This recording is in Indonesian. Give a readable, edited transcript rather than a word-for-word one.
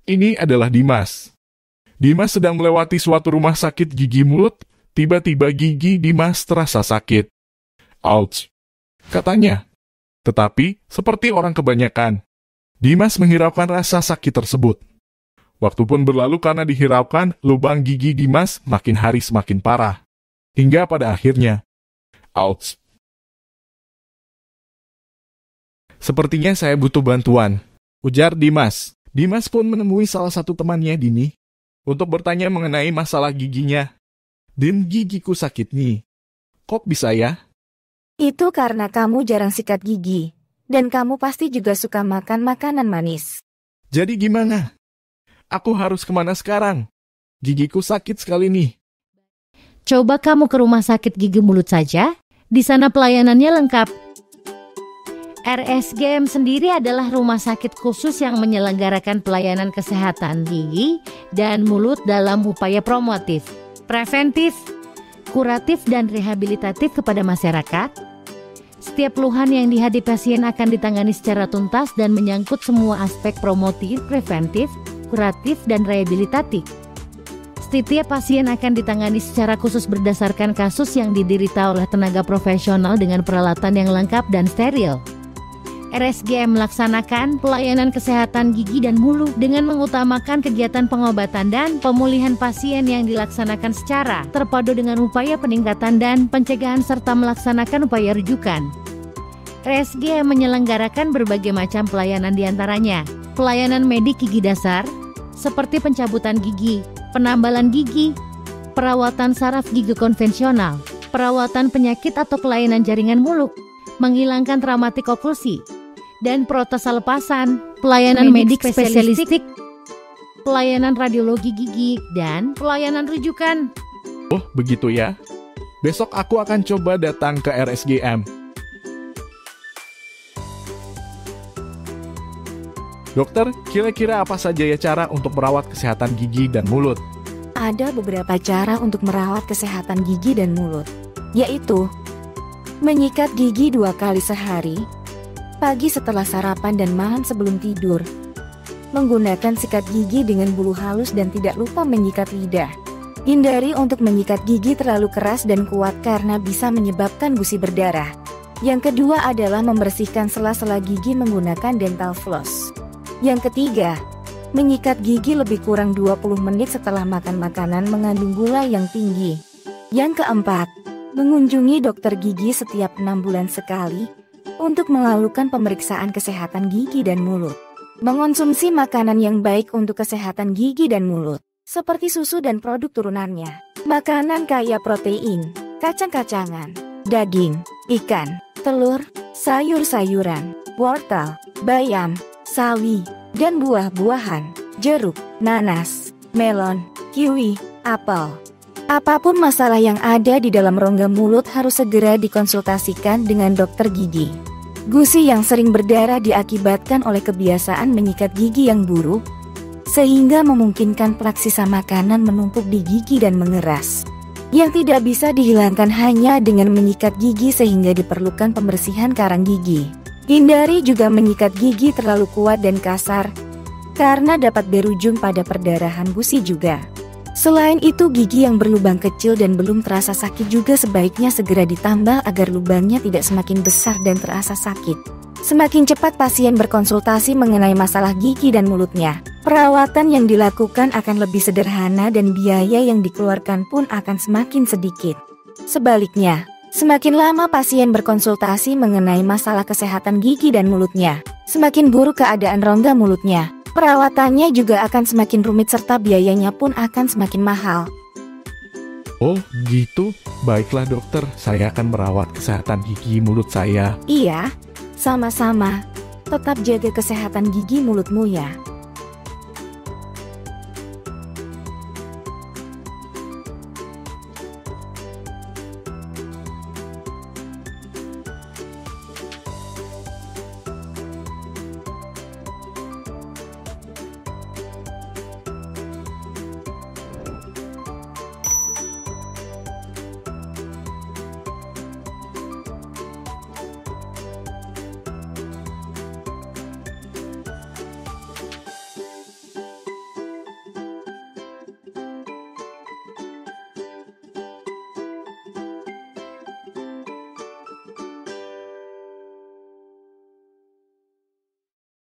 Ini adalah Dimas. Dimas sedang melewati suatu rumah sakit gigi mulut. Tiba-tiba gigi Dimas terasa sakit. Ouch, katanya. Tetapi, seperti orang kebanyakan, Dimas menghiraukan rasa sakit tersebut. Waktu pun berlalu karena dihiraukan, lubang gigi Dimas makin hari semakin parah. Hingga pada akhirnya, ouch. Sepertinya saya butuh bantuan, ujar Dimas. Dimas pun menemui salah satu temannya, Dini, untuk bertanya mengenai masalah giginya. Din, gigiku sakit nih. Kok bisa ya? Itu karena kamu jarang sikat gigi. Dan kamu pasti juga suka makan makanan manis. Jadi gimana? Aku harus kemana sekarang? Gigiku sakit sekali nih. Coba kamu ke rumah sakit gigi mulut saja. Di sana pelayanannya lengkap. RSGM sendiri adalah rumah sakit khusus yang menyelenggarakan pelayanan kesehatan gigi dan mulut dalam upaya promotif, preventif, kuratif, dan rehabilitatif kepada masyarakat. Setiap keluhan yang dihadapi pasien akan ditangani secara tuntas dan menyangkut semua aspek promotif, preventif, kuratif, dan rehabilitatif. Setiap pasien akan ditangani secara khusus berdasarkan kasus yang diderita oleh tenaga profesional dengan peralatan yang lengkap dan steril. RSGM melaksanakan pelayanan kesehatan gigi dan mulut dengan mengutamakan kegiatan pengobatan dan pemulihan pasien yang dilaksanakan secara terpadu dengan upaya peningkatan dan pencegahan serta melaksanakan upaya rujukan. RSGM menyelenggarakan berbagai macam pelayanan diantaranya pelayanan medik gigi dasar seperti pencabutan gigi, penambalan gigi, perawatan saraf gigi konvensional, perawatan penyakit atau kelainan jaringan mulut, menghilangkan traumatik oklusi, dan protesa lepasan, pelayanan medik spesialistik, pelayanan radiologi gigi, dan pelayanan rujukan. Oh, begitu ya. Besok aku akan coba datang ke RSGM. Dokter, kira-kira apa saja ya cara untuk merawat kesehatan gigi dan mulut? Ada beberapa cara untuk merawat kesehatan gigi dan mulut, yaitu menyikat gigi 2 kali sehari, pagi setelah sarapan dan malam sebelum tidur. Menggunakan sikat gigi dengan bulu halus dan tidak lupa menyikat lidah. Hindari untuk menyikat gigi terlalu keras dan kuat karena bisa menyebabkan gusi berdarah. Yang kedua adalah membersihkan sela-sela gigi menggunakan dental floss. Yang ketiga, menyikat gigi lebih kurang 20 menit setelah makan makanan mengandung gula yang tinggi. Yang keempat, mengunjungi dokter gigi setiap 6 bulan sekali untuk melakukan pemeriksaan kesehatan gigi dan mulut. Mengonsumsi makanan yang baik untuk kesehatan gigi dan mulut, seperti susu dan produk turunannya. Makanan kaya protein, kacang-kacangan, daging, ikan, telur, sayur-sayuran, wortel, bayam, sawi, dan buah-buahan, jeruk, nanas, melon, kiwi, apel. Apapun masalah yang ada di dalam rongga mulut harus segera dikonsultasikan dengan dokter gigi. Gusi yang sering berdarah diakibatkan oleh kebiasaan menyikat gigi yang buruk, sehingga memungkinkan plak sisa makanan menumpuk di gigi dan mengeras. Yang tidak bisa dihilangkan hanya dengan menyikat gigi sehingga diperlukan pembersihan karang gigi. Hindari juga menyikat gigi terlalu kuat dan kasar, karena dapat berujung pada perdarahan gusi juga. Selain itu, gigi yang berlubang kecil dan belum terasa sakit juga sebaiknya segera ditambal agar lubangnya tidak semakin besar dan terasa sakit. Semakin cepat pasien berkonsultasi mengenai masalah gigi dan mulutnya, perawatan yang dilakukan akan lebih sederhana dan biaya yang dikeluarkan pun akan semakin sedikit. Sebaliknya, semakin lama pasien berkonsultasi mengenai masalah kesehatan gigi dan mulutnya, semakin buruk keadaan rongga mulutnya. Perawatannya juga akan semakin rumit serta biayanya pun akan semakin mahal. Oh, gitu. Baiklah dokter, saya akan merawat kesehatan gigi mulut saya. Iya, sama-sama. Tetap jaga kesehatan gigi mulutmu ya.